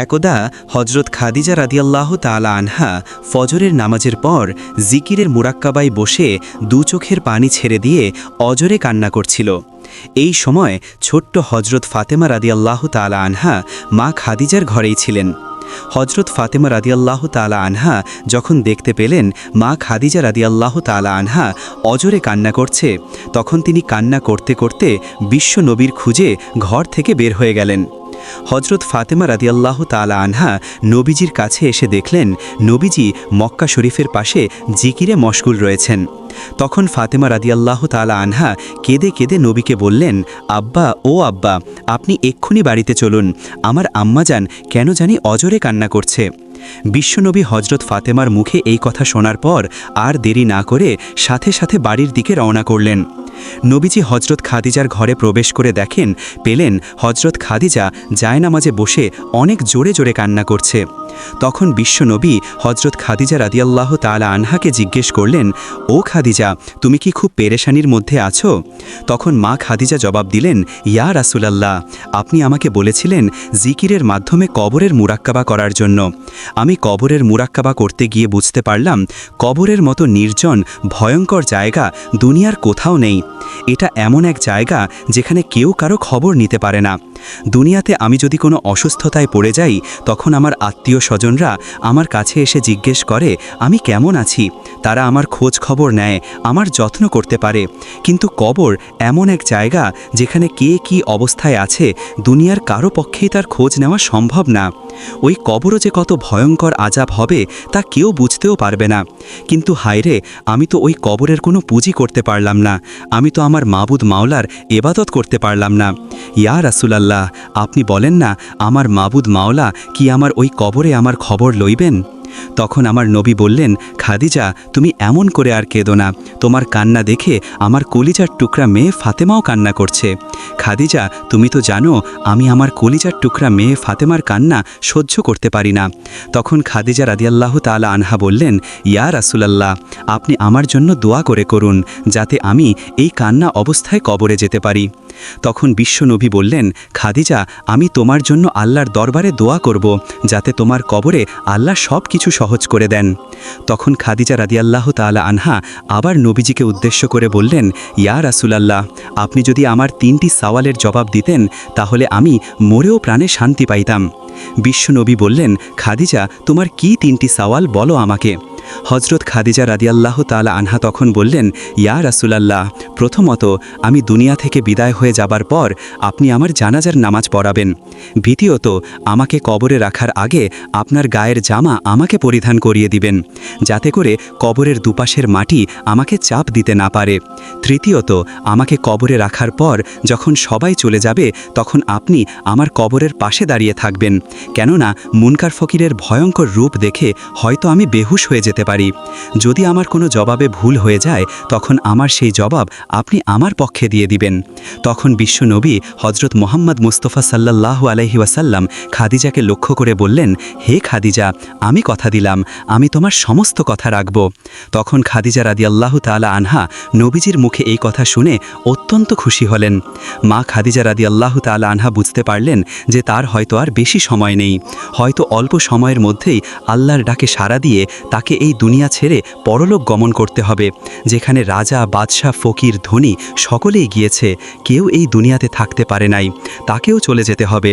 একদা হজরত খাদিজা রাদিয়াল্লাহু তাআলা আনহা ফজরের নামাজের পর জিকিরের মুরাক্কাবায় বসে দু চোখের পানি ছেড়ে দিয়ে অজরে কান্না করছিল। এই সময় ছোট্ট হজরত ফাতেমা রাদিয়াল্লাহু তাআলা আনহা মা খাদিজার ঘরেই ছিলেন। হজরত ফাতেমা রাদিয়াল্লাহু তাআলা আনহা যখন দেখতে পেলেন মা খাদিজা রাদিয়াল্লাহু তাআলা আনহা অজরে কান্না করছে, তখন তিনি কান্না করতে করতে বিশ্ব নবীর খুঁজে ঘর থেকে বের হয়ে গেলেন। হজরত ফাতেমা রাদিয়াল্লাহু তাআলা আনহা নবীজির কাছে এসে দেখলেন নবীজি মক্কা শরীফের পাশে জিকিরে মশগুল রয়েছেন। তখন ফাতেমা রাদিয়াল্লাহু তাআলা আনহা কেঁদে কেঁদে নবীকে বললেন, আব্বা ও আব্বা, আপনি এক্ষুনি বাড়িতে চলুন, আমার আম্মাজান কেন জানি অজরে কান্না করছে। বিশ্বনবী হজরত ফাতেমার মুখে এই কথা শোনার পর আর দেরি না করে সাথে সাথে বাড়ির দিকে রওনা করলেন। নবীজি হজরত খাদিজার ঘরে প্রবেশ করে পেলেন হজরত খাদিজা জায়নামাজে বসে অনেক জোরে জোরে কান্না করছে। তখন বিশ্বনবী হজরত খাদিজা রাদিয়াল্লাহু তাআলা আনহাকে জিজ্ঞেস করলেন, ও খাদিজা, তুমি কি খুব পেরেশানির মধ্যে আছো? তখন মা খাদিজা জবাব দিলেন, ইয়া রাসূলুল্লাহ, আপনি আমাকে বলেছিলেন জিকিরের মাধ্যমে কবরের মুরাক্কাবা করার জন্য। আমি কবরের মুরাক্কাবা করতে গিয়ে বুঝতে পারলাম কবরের মতো নির্জন ভয়ঙ্কর জায়গা দুনিয়ার কোথাও নেই। এটা এমন এক জায়গা যেখানে কেউ কারো খবর নিতে পারে না। দুনিয়াতে আমি যদি কোনো অসুস্থতায় পড়ে যাই, তখন আমার আত্মীয় স্বজনরা আমার কাছে এসে জিজ্ঞেস করে আমি কেমন আছি। তারা আমার খোঁজ খবর নেয়, আমার যত্ন করতে পারে। কিন্তু কবর এমন এক জায়গা যেখানে কে কী অবস্থায় আছে দুনিয়ার কারো পক্ষেই তার খোঁজ নেওয়া সম্ভব না। ওই কবরও যে কত ভয়ঙ্কর আযাব হবে তা কেউ বুঝতেও পারবে না। কিন্তু হায়রে, আমি তো ওই কবরের কোনো পুঁজি করতে পারলাম না, আমি তো আমার মাবুদ মাওলার ইবাদত করতে পারলাম না। ইয়া রাসূলুল্লাহ, আপনি বলেন না আমার মাবুদ মাওলা কি আমার ওই কবরে আমার খবর লইবেন? তখন আমার নবী বললেন, খাদিজা, তুমি এমন করে আর কেঁদো না। তোমার কান্না দেখে আমার কলিজার টুকরা মেয়ে ফাতেমাও কান্না করছে। খাদিজা, তুমি তো জানো আমি আমার কলিজার টুকরা মেয়ে ফাতেমার কান্না সহ্য করতে পারি না। তখন খাদিজা রাদিয়াল্লাহু তাআলা আনহা বললেন, ইয়া রাসূলুল্লাহ, আপনি আমার জন্য দোয়া করুন যাতে আমি এই কান্না অবস্থায় কবরে যেতে পারি। তখন বিশ্বনবী বললেন, খাদিজা, আমি তোমার জন্য আল্লাহর দরবারে দোয়া করব যাতে তোমার কবরে আল্লাহ সব কিছু সহজ করে দেন। তখন খাদিজা রাদিয়াল্লাহু তাআলা আনহা আবার নবীজিকে উদ্দেশ্য করে বললেন, ইয়া রাসূলুল্লাহ, আপনি যদি আমার 3টি সওয়ালের জবাব দিতেন তাহলে আমি মরেও প্রাণে শান্তি পাইতাম। বিশ্বনবী বললেন, খাদিজা, তোমার কি 3টি সওয়াল বলো আমাকে। হজরত খাদিজা রাদিয়াল্লাহু তাআলা আনহা তখন বললেন, ইয়া রাসূলুল্লাহ, প্রথমত আমি দুনিয়া থেকে বিদায় হয়ে যাবার পর আপনি আমার জানাজার নামাজ পড়াবেন। দ্বিতীয়ত আমাকে কবরে রাখার আগে আপনার গায়ের জামা আমাকে পরিধান করিয়ে দিবেন, যাতে করে কবরের দুপাশের মাটি আমাকে চাপ দিতে না পারে। তৃতীয়ত আমাকে কবরে রাখার পর যখন সবাই চলে যাবে তখন আপনি আমার কবরের পাশে দাঁড়িয়ে থাকবেন, কেননা মুনকার ফকিরের ভয়ঙ্কর রূপ দেখে হয়তো আমি বেহুশ হয়ে যেতে পারি। যদি আমার কোনো জবাবে ভুল হয়ে যায় তখন আমার সেই জবাব আপনি আমার পক্ষে দিয়ে দিবেন। তখন বিশ্বনবী হজরত মুহাম্মদ মুস্তাফা সাল্লাল্লাহু আলাইহি ওয়াসাল্লাম খাদিজাকে লক্ষ্য করে বললেন, হে খাদিজা, আমি কথা দিলাম আমি তোমার সমস্ত কথা রাখব। তখন খাদিজা রাদিয়াল্লাহু তাআলা আনহা নবীজির মুখে এই কথা শুনে অত্যন্ত খুশি হলেন। মা খাদিজা রাদিয়াল্লাহু তাআলা আনহা বুঝতে পারলেন যে তার হয়তো আর বেশি সময় নেই, হয়তো অল্প সময়ের মধ্যেই আল্লাহর ডাকে সাড়া দিয়ে তাকে এই দুনিয়া ছেড়ে পরলোক গমন করতে হবে, যেখানে রাজা, বাদশাহ, ফকির, ধনী সকলেই গিয়েছে, কেউ এই দুনিয়াতে থাকতে পারে নাই, তাকেও চলে যেতে হবে।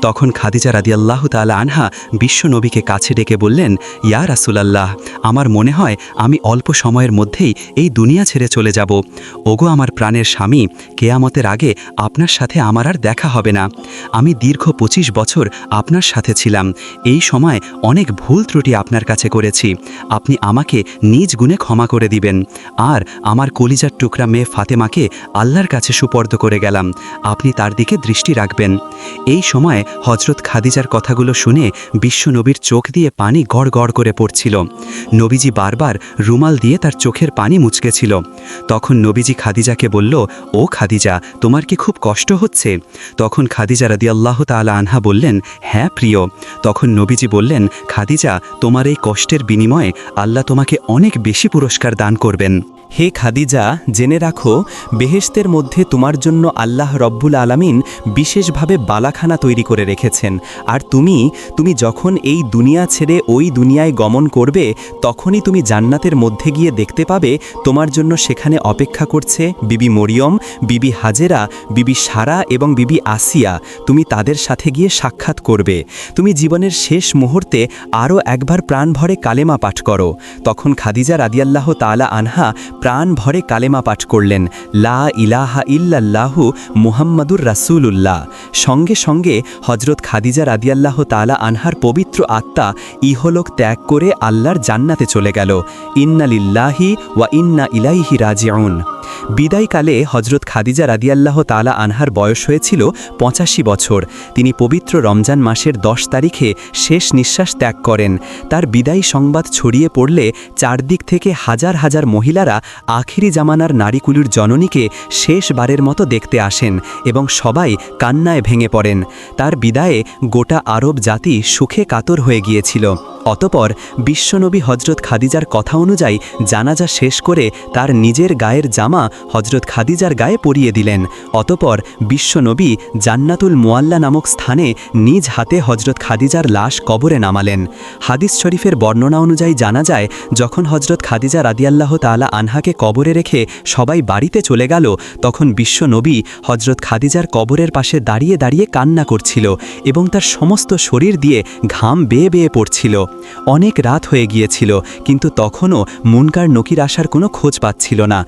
তখন খাদিজা রাদিয়াল্লাহু তাআলা আনহা বিশ্বনবীকে কাছে ডেকে বললেন, ইয়া রাসূলুল্লাহ, আমার মনে হয় আমি অল্প সময়ের মধ্যেই এই দুনিয়া ছেড়ে চলে যাব। ওগো আমার প্রাণের স্বামী, কেয়ামতের আগে আপনার সাথে আমার আর দেখা হবে না। আমি দীর্ঘ 25 বছর আপনার সাথে ছিলাম, এই সময় অনেক ভুল ত্রুটি আপনার কাছে করেছি, আপনি আমাকে নিজ গুণে ক্ষমা করে দিবেন। আর আমার কলিজার টুকরা মেয়ে ফাতেমাকে আল্লাহর কাছে সুপর্দ করে গেলাম, আপনি তার দিকে দৃষ্টি রাখবেন। এই সময় হজরত খাদিজার কথাগুলো শুনে বিশ্বনবীর চোখ দিয়ে পানি গড় গড় করে পড়ছিল। নবীজি বারবার রুমাল দিয়ে তার চোখের পানি মুচকেছিল। তখন নবীজি খাদিজাকে বলল, ও খাদিজা, তোমার কি খুব কষ্ট হচ্ছে? তখন খাদিজা রাদিয়াল্লাহু তাআলা আনহা বললেন, হ্যাঁ প্রিয়। তখন নবীজি বললেন, খাদিজা, তোমার এই কষ্টের বিনিময়ে আল্লাহ তোমাকে অনেক বেশি পুরস্কার দান করবেন। হে খাদিজা, জেনে রাখো বেহেশতের মধ্যে তোমার জন্য আল্লাহ রব্বুল আলামিন বিশেষভাবে বালাখানা তৈরি করে রেখেছেন। আর তুমি যখন এই দুনিয়া ছেড়ে ওই দুনিয়ায় গমন করবে, তখনই তুমি জান্নাতের মধ্যে গিয়ে দেখতে পাবে তোমার জন্য সেখানে অপেক্ষা করছে বিবি মরিয়ম, বিবি হাজেরা, বিবি সারা এবং বিবি আসিয়া। তুমি তাদের সাথে গিয়ে সাক্ষাৎ করবে। তুমি জীবনের শেষ মুহূর্তে আরও একবার প্রাণ ভরে কালেমা পাঠ করো। তখন খাদিজা রাদিয়াল্লাহু তাআলা আনহা প্রাণ ভরে কালেমা পাঠ করলেন, লা ইলাহা ইল্লাল্লাহু মুহাম্মাদুর রাসূলুল্লাহ। সঙ্গে সঙ্গে হজরত খাদিজা রাদিয়াল্লাহু তাআলা আনহার পবিত্র আত্মা ইহলোক ত্যাগ করে আল্লাহর জান্নাতে চলে গেল। ইন্না লিল্লাহি ওয়া ইন্না ইলাইহি রাজিউন। বিদায়কালে হজরত খাদিজা রাদিয়াল্লাহু তাআলা আনহার বয়স হয়েছিল 85 বছর। তিনি পবিত্র রমজান মাসের 10 তারিখে শেষ নিঃশ্বাস ত্যাগ করেন। তার বিদায়ী সংবাদ ছড়িয়ে পড়লে চারদিক থেকে হাজার হাজার মহিলারা আখিরি জামানার নারীকুলির জননীকে শেষবারের মতো দেখতে আসেন এবং সবাই কান্নায় ভেঙে পড়েন। তার বিদায়ে গোটা আরব জাতি সুখে কাতর হয়ে গিয়েছিল। অতপর বিশ্বনবী হজরত খাদিজার কথা অনুযায়ী জানাজা শেষ করে তার নিজের গায়ের জামা হজরত খাদিজার গায়ে পরিয়ে দিলেন। অতপর বিশ্বনবী জান্নাতুল মুআল্লা নামক স্থানে নিজ হাতে হজরত খাদিজার লাশ কবরে নামালেন। হাদিস শরীফের বর্ণনা অনুযায়ী জানা যায়, যখন হজরত খাদিজা রাদিয়াল্লাহু তাআলা আনহাকে কবরে রেখে সবাই বাড়িতে চলে গেল, তখন বিশ্বনবী হজরত খাদিজার কবরের পাশে দাঁড়িয়ে দাঁড়িয়ে কান্না করছিল এবং তার সমস্ত শরীর দিয়ে ঘাম বেয়ে বেয়ে পড়ছিল। অনেক রাত হয়ে গিয়েছিল, কিন্তু তখনও মুনকার নকির আসার কোনো খোঁজ পাচ্ছিল না।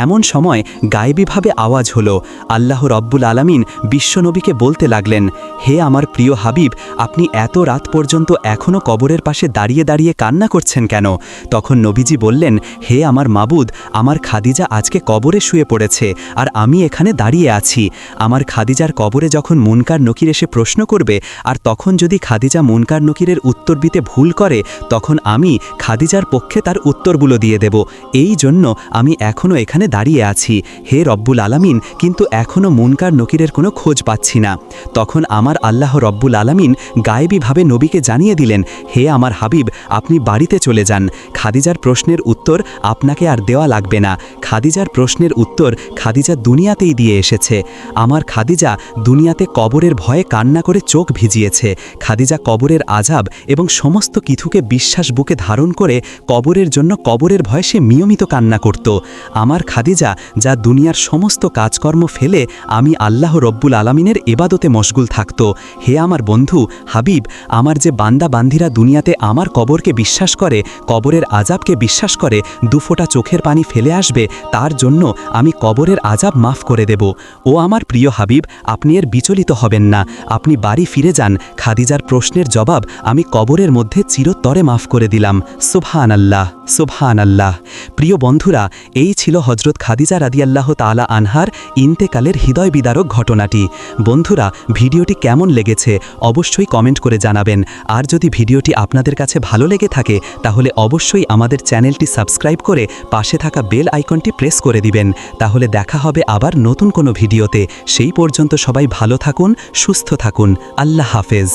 এমন সময় গায়েবীভাবে আওয়াজ হলো। আল্লাহ রব্বুল আলামিন বিশ্বনবীকে বলতে লাগলেন, হে আমার প্রিয় হাবিব, আপনি এত রাত পর্যন্ত এখনও কবরের পাশে দাঁড়িয়ে দাঁড়িয়ে কান্না করছেন কেন? তখন নবীজি বললেন, হে আমার মাবুদ, আমার খাদিজা আজকে কবরে শুয়ে পড়েছে আর আমি এখানে দাঁড়িয়ে আছি। আমার খাদিজার কবরে যখন মুনকার নকির এসে প্রশ্ন করবে, আর তখন যদি খাদিজা মুনকার নকিরের উত্তর দিতে ভুল করে, তখন আমি খাদিজার পক্ষে তার উত্তরগুলো দিয়ে দেব। এই জন্য আমি এখনও এখানে দাঁড়িয়ে আছি। হে রব্বুল আলামিন, কিন্তু এখনও মুনকার নকিরের কোনো খোঁজ পাচ্ছি না। তখন আমার আল্লাহ রব্বুল আলামিন গায়েবীভাবে নবীকে জানিয়ে দিলেন, হে আমার হাবিব, আপনি বাড়িতে চলে যান। খাদিজার প্রশ্নের উত্তর আপনাকে আর দেওয়া লাগবে না। খাদিজার প্রশ্নের উত্তর খাদিজা দুনিয়াতেই দিয়ে এসেছে। আমার খাদিজা দুনিয়াতে কবরের ভয়ে কান্না করে চোখ ভিজিয়েছে। খাদিজা কবরের আযাব এবং সমস্ত কিছুকে বিশ্বাস বুকে ধারণ করে কবরের জন্য কবরের ভয়ে সে নিয়মিত কান্না করত। আমার খাদিজা যা দুনিয়ার সমস্ত কাজকর্ম ফেলে আমি আল্লাহ রব্বুল আলামিনের ইবাদতে মশগুল থাকত। হে আমার বন্ধু হাবিব, আমার যে বান্দা বান্দিরা দুনিয়াতে আমার কবরকে বিশ্বাস করে, কবরের আযাবকে বিশ্বাস করে, দুফোঁটা চোখের পানি ফেলে আসবে, তার জন্য আমি কবরের আযাব মাফ করে দেব। ও আমার প্রিয় হাবিব, আপনি এর বিচলিত হবেন না। আপনি বাড়ি ফিরে যান। খাদিজার প্রশ্নের জবাব আমি কবরের মধ্যে চিরতরে মাফ করে দিলাম। সুবহানাল্লাহ, সুবহানাল্লাহ। প্রিয় বন্ধুরা, এই ছিল হজরত খাদিজা রাদিয়াল্লাহু তাআলা আনহার ইন্তেকালের হৃদয় বিদারক ঘটনাটি। বন্ধুরা, ভিডিওটি কেমন লেগেছে অবশ্যই কমেন্ট করে জানাবেন। আর যদি ভিডিওটি আপনাদের কাছে ভালো লেগে থাকে, তাহলে অবশ্যই আমাদের চ্যানেলটি সাবস্ক্রাইব করে পাশে থাকা বেল আইকনটি প্রেস করে দিবেন। তাহলে দেখা হবে আবার নতুন কোনো ভিডিওতে। সেই পর্যন্ত সবাই ভালো থাকুন, সুস্থ থাকুন। আল্লাহ হাফেজ।